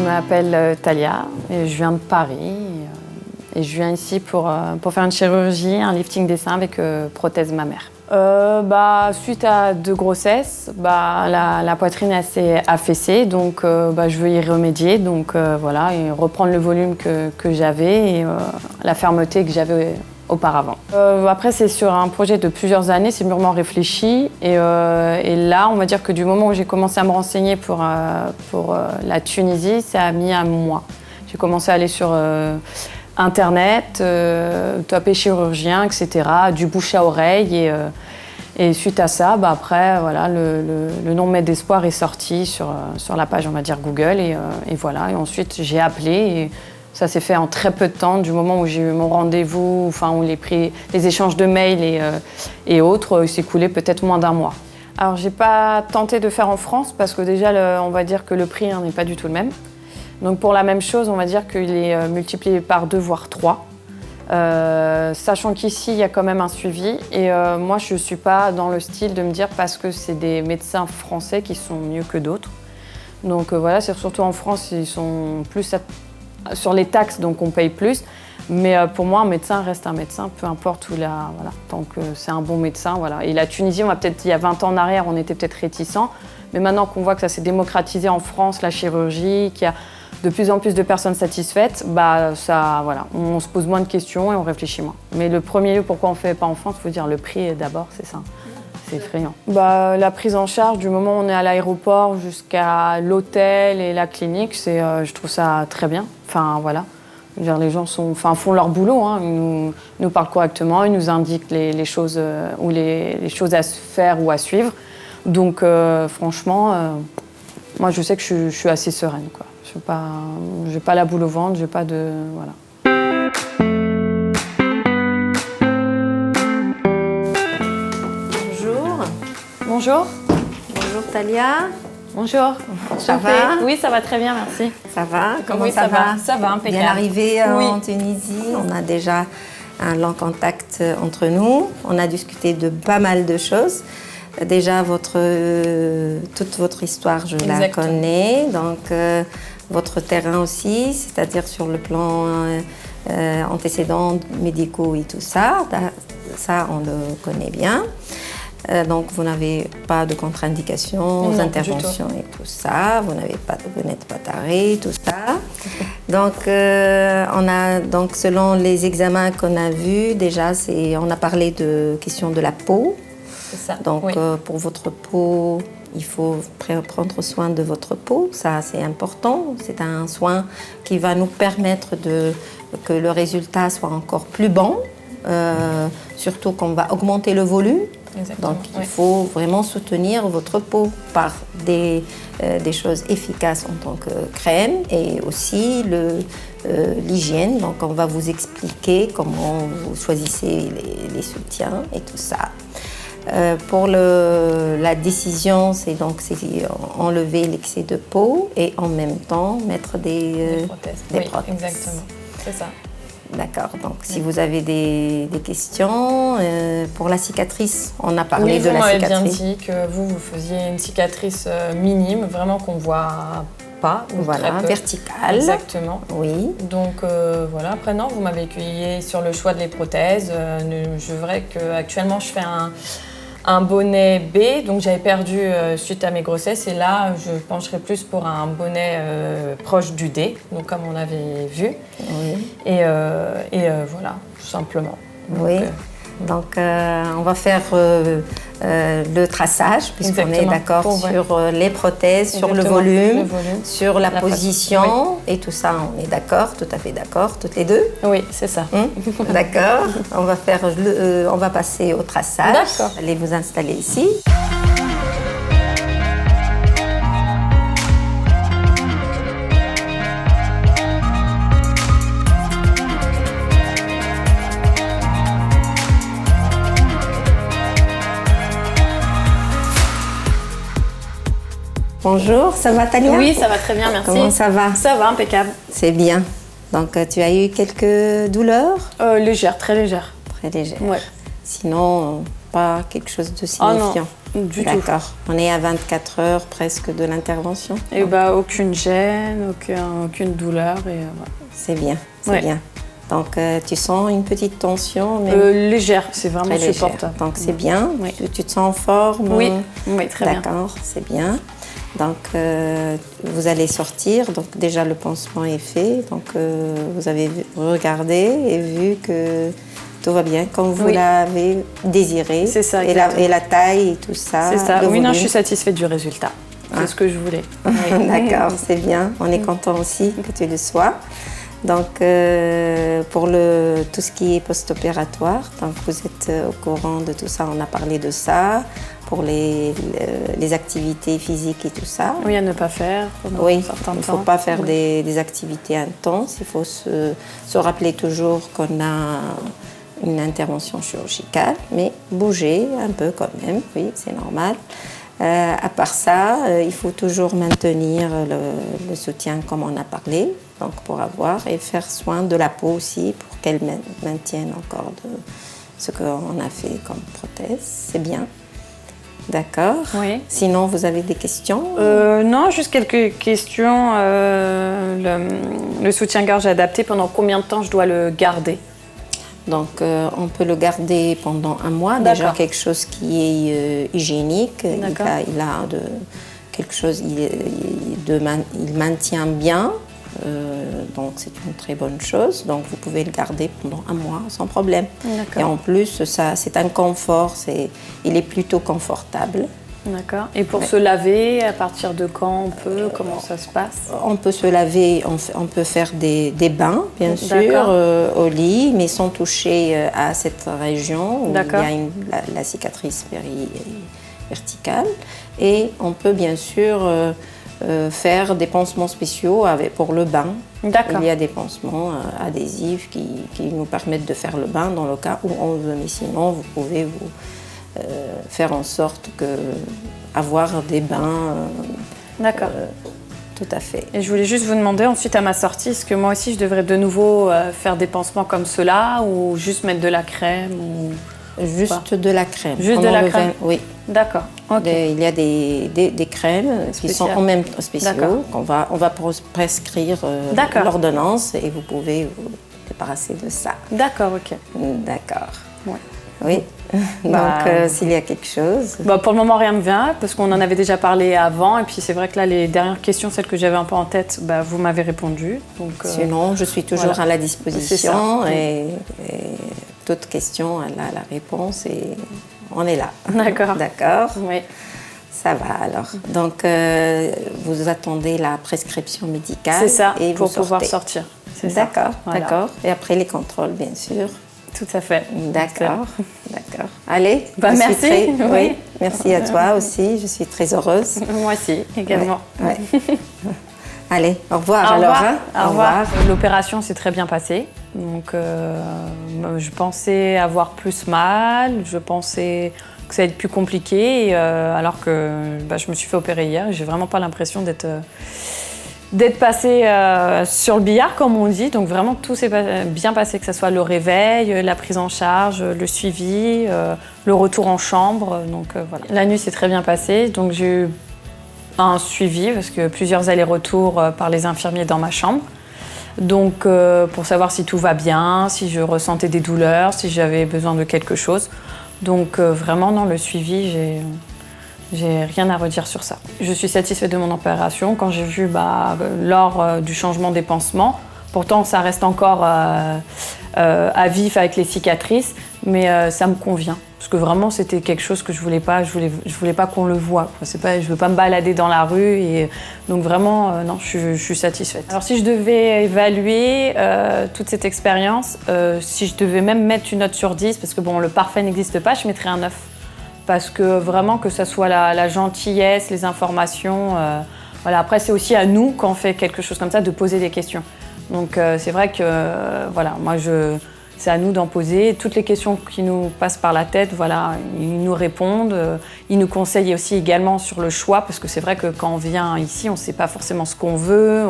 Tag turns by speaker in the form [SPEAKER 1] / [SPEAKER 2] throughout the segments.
[SPEAKER 1] m'appelle Talia et je viens de Paris. Et je viens ici pour faire une chirurgie, un lifting des seins avec prothèse mammaire. Suite à 2 grossesses, la poitrine est assez affaissée, donc je veux y remédier. Donc voilà, et reprendre le volume que j'avais et la fermeté que j'avais auparavant. Après, c'est sur un projet de plusieurs années, c'est mûrement réfléchi. Et là, on va dire que du moment où j'ai commencé à me renseigner pour la Tunisie, ça a mis un mois. J'ai commencé à aller sur Internet, taper chirurgien, etc., du bouche à oreille. Et suite à ça, après, voilà, le nom Med d'Espoir est sorti sur la page, on va dire, Google. Et voilà, et ensuite, j'ai appelé. Et ça s'est fait en très peu de temps, du moment où j'ai eu mon rendez-vous, enfin, où les échanges de mails et autres, il s'est écoulé peut-être moins d'1 mois. Alors, j'ai pas tenté de faire en France, parce que déjà, on va dire que le prix n'est pas du tout le même. Donc pour la même chose, on va dire qu'il est multiplié par 2 voire 3. Sachant qu'ici, il y a quand même un suivi. Et moi, je ne suis pas dans le style de me dire parce que c'est des médecins français qui sont mieux que d'autres. Donc voilà, c'est surtout en France, ils sont plus sur les taxes, donc on paye plus. Mais pour moi, un médecin reste un médecin, peu importe où voilà, tant que c'est un bon médecin. Voilà. Et la Tunisie, il y a 20 ans en arrière, on était peut-être réticents. Mais maintenant qu'on voit que ça s'est démocratisé en France, la chirurgie, qu'il y a de plus en plus de personnes satisfaites, voilà, on se pose moins de questions et on réfléchit moins. Mais le premier lieu, pourquoi on ne fait pas en France, il faut dire le prix d'abord, c'est ça. C'est effrayant. La prise en charge, du moment où on est à l'aéroport jusqu'à l'hôtel et la clinique, je trouve ça très bien. Enfin, voilà. Je veux dire, les gens font leur boulot, hein. Ils nous parlent correctement, ils nous indiquent les choses, ou les choses à se faire ou à suivre. Donc, franchement, moi, je sais que je suis assez sereine, quoi. Je n'ai pas la boule au ventre, j'ai pas de... Voilà.
[SPEAKER 2] Bonjour.
[SPEAKER 1] Bonjour.
[SPEAKER 2] Bonjour Talia.
[SPEAKER 1] Bonjour.
[SPEAKER 2] Ça va?
[SPEAKER 1] Oui, ça va très bien, merci.
[SPEAKER 2] Ça va? Comment
[SPEAKER 1] oui,
[SPEAKER 2] ça va?
[SPEAKER 1] Ça va, impeccable.
[SPEAKER 2] Bien arrivé en Tunisie. On a déjà un long contact entre nous. On a discuté de pas mal de choses. Déjà, toute votre histoire, je la connais. Donc, votre terrain aussi, c'est-à-dire sur le plan antécédents médicaux et tout ça. Ça, on le connaît bien. Donc, vous n'avez pas de contre-indications aux interventions et tout ça. Vous n'êtes pas taré, tout ça. Donc, selon les examens qu'on a vus, déjà, on a parlé de question de la peau.
[SPEAKER 1] C'est ça.
[SPEAKER 2] Donc, pour votre peau, il faut prendre soin de votre peau. Ça, c'est important. C'est un soin qui va nous permettre que le résultat soit encore plus bon. Surtout qu'on va augmenter le volume.
[SPEAKER 1] Exactement.
[SPEAKER 2] Donc, il faut vraiment soutenir votre peau par des choses efficaces en tant que crème et aussi l'hygiène. Donc, on va vous expliquer comment vous choisissez les soutiens et tout ça. Pour la décision, c'est enlever l'excès de peau et en même temps mettre des prothèses.
[SPEAKER 1] Exactement, c'est ça.
[SPEAKER 2] D'accord, donc si vous avez des questions, pour la cicatrice, on a parlé de la cicatrice.
[SPEAKER 1] Vous m'avez bien dit que vous faisiez une cicatrice minime, vraiment qu'on ne voit pas.
[SPEAKER 2] Voilà, verticale.
[SPEAKER 1] Exactement.
[SPEAKER 2] Oui.
[SPEAKER 1] Donc voilà, après non, vous m'avez aiguillé sur le choix des prothèses. Je verrais qu'actuellement je fais un bonnet B, donc j'avais perdu suite à mes grossesses et là je pencherais plus pour un bonnet proche du D, donc comme on avait vu.
[SPEAKER 2] Oui.
[SPEAKER 1] Et voilà, tout simplement.
[SPEAKER 2] Oui. Donc on va faire le traçage puisqu'on est d'accord sur les prothèses, sur le volume, sur la position et tout ça. On est d'accord, tout à fait d'accord, toutes les deux.
[SPEAKER 1] Oui, c'est ça.
[SPEAKER 2] D'accord. On va passer au traçage.
[SPEAKER 1] D'accord.
[SPEAKER 2] Allez vous installer ici. Bonjour, ça va Talia?
[SPEAKER 1] Oui, ça va très bien, merci.
[SPEAKER 2] Comment ça va?
[SPEAKER 1] Ça va, impeccable.
[SPEAKER 2] C'est bien. Donc, tu as eu quelques douleurs?
[SPEAKER 1] Légères, très légères.
[SPEAKER 2] Très légères.
[SPEAKER 1] Ouais.
[SPEAKER 2] Sinon, pas quelque chose de signifiant?
[SPEAKER 1] Du tout.
[SPEAKER 2] D'accord. On est à 24 heures presque de l'intervention.
[SPEAKER 1] Et aucune gêne, aucune douleur. Et,
[SPEAKER 2] C'est bien, c'est bien. Donc, tu sens une petite tension
[SPEAKER 1] légère, c'est vraiment supportable.
[SPEAKER 2] Donc, c'est bien. Oui. Tu te sens en forme?
[SPEAKER 1] Oui, très bien.
[SPEAKER 2] D'accord, c'est bien. Donc, vous allez sortir. Donc, déjà, le pansement est fait. Donc, vous avez regardé et vu que tout va bien comme vous l'avez désiré.
[SPEAKER 1] C'est ça,
[SPEAKER 2] et la taille et tout ça.
[SPEAKER 1] C'est ça. Oui, non, je suis satisfaite du résultat. C'est ce que je voulais.
[SPEAKER 2] D'accord, c'est bien. On est content aussi que tu le sois. Donc, pour tout ce qui est post-opératoire, donc vous êtes au courant de tout ça, on a parlé de ça, pour les activités physiques et tout ça.
[SPEAKER 1] Oui, à ne pas faire pendant un certain temps.
[SPEAKER 2] Il ne faut pas faire des activités intenses, il faut se rappeler toujours qu'on a une intervention chirurgicale, mais bouger un peu quand même, oui, c'est normal. À part ça, il faut toujours maintenir le soutien comme on a parlé, donc pour avoir et faire soin de la peau aussi pour qu'elle maintienne encore ce qu'on a fait comme prothèse. C'est bien. D'accord.
[SPEAKER 1] Oui.
[SPEAKER 2] Sinon, vous avez des questions?
[SPEAKER 1] Non, juste quelques questions. Le soutien-gorge adapté, pendant combien de temps je dois le garder?
[SPEAKER 2] Donc, on peut le garder pendant un mois. Déjà, quelque chose qui est hygiénique. Il a quelque chose, il maintient bien. Donc, c'est une très bonne chose. Donc, vous pouvez le garder pendant un mois sans problème. Et en plus, c'est un confort. Il est plutôt confortable.
[SPEAKER 1] D'accord. Et pour se laver, à partir de quand on peut? Comment ça se passe? On
[SPEAKER 2] peut se laver, on peut faire des bains, bien sûr, au lit, mais sans toucher à cette région où il y a la cicatrice verticale. Et on peut bien sûr faire des pansements spéciaux pour le bain. Il y a des pansements adhésifs qui nous permettent de faire le bain dans le cas où on veut. Mais sinon, vous pouvez faire en sorte avoir des bains.
[SPEAKER 1] D'accord.
[SPEAKER 2] Tout à fait.
[SPEAKER 1] Et je voulais juste vous demander ensuite à ma sortie, est-ce que moi aussi je devrais de nouveau faire des pansements comme cela ou juste mettre de la crème
[SPEAKER 2] Juste de la crème.
[SPEAKER 1] Juste de la crème?
[SPEAKER 2] Oui.
[SPEAKER 1] D'accord.
[SPEAKER 2] Il y a des crèmes qui sont en même temps spéciaux. On va prescrire l'ordonnance et vous pouvez vous débarrasser de ça.
[SPEAKER 1] D'accord, ok.
[SPEAKER 2] D'accord.
[SPEAKER 1] Ouais.
[SPEAKER 2] Oui. Donc, s'il y a quelque chose...
[SPEAKER 1] Pour le moment, rien ne me vient, parce qu'on en avait déjà parlé avant. Et puis, c'est vrai que là, les dernières questions, celles que j'avais un peu en tête, vous m'avez répondu. Donc,
[SPEAKER 2] sinon, je suis toujours à la disposition. Et toute question, elle a la réponse et on est là.
[SPEAKER 1] D'accord.
[SPEAKER 2] D'accord.
[SPEAKER 1] Oui.
[SPEAKER 2] Ça va alors. Donc, vous attendez la prescription médicale.
[SPEAKER 1] C'est ça, et pour pouvoir sortir.
[SPEAKER 2] D'accord, d'accord. Et après les contrôles, bien sûr.
[SPEAKER 1] Tout à fait.
[SPEAKER 2] D'accord, d'accord. Allez,
[SPEAKER 1] merci.
[SPEAKER 2] Oui, merci à toi aussi. Je suis très heureuse.
[SPEAKER 1] Moi aussi, également.
[SPEAKER 2] Ouais. Allez, au revoir alors.
[SPEAKER 1] Au revoir. L'opération s'est très bien passée. Donc, je pensais avoir plus mal. Je pensais que ça allait être plus compliqué. Alors que je me suis fait opérer hier. J'ai vraiment pas l'impression d'être passé sur le billard, comme on dit. Donc vraiment, tout s'est bien passé, que ce soit le réveil, la prise en charge, le suivi, le retour en chambre. Donc voilà. La nuit s'est très bien passée. Donc j'ai eu un suivi, parce que plusieurs allers-retours par les infirmiers dans ma chambre. Donc pour savoir si tout va bien, si je ressentais des douleurs, si j'avais besoin de quelque chose. Donc vraiment, dans le suivi, j'ai rien à redire sur ça. Je suis satisfaite de mon opération. Quand j'ai vu lors du changement des pansements, pourtant ça reste encore à vif avec les cicatrices, mais ça me convient. Parce que vraiment c'était quelque chose que je voulais pas qu'on le voie. Je veux pas me balader dans la rue et donc vraiment non, je suis satisfaite. Alors si je devais évaluer toute cette expérience, si je devais même mettre une note sur 10, parce que le parfait n'existe pas, je mettrais un 9. Parce que vraiment, que ce soit la gentillesse, les informations, après c'est aussi à nous, quand on fait quelque chose comme ça, de poser des questions. Donc c'est vrai que c'est à nous d'en poser. Toutes les questions qui nous passent par la tête, ils nous répondent. Ils nous conseillent aussi également sur le choix, parce que c'est vrai que quand on vient ici, on ne sait pas forcément ce qu'on veut.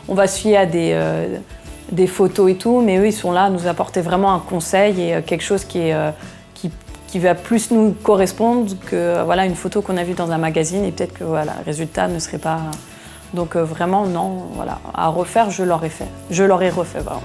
[SPEAKER 1] On va se fier à des photos et tout, mais eux, ils sont là à nous apporter vraiment un conseil et quelque chose qui qui va plus nous correspondre que voilà, une photo qu'on a vue dans un magazine et peut-être que voilà, le résultat ne serait pas... Donc vraiment, non, voilà. À refaire, je l'aurais fait. Je l'aurais refait, voilà.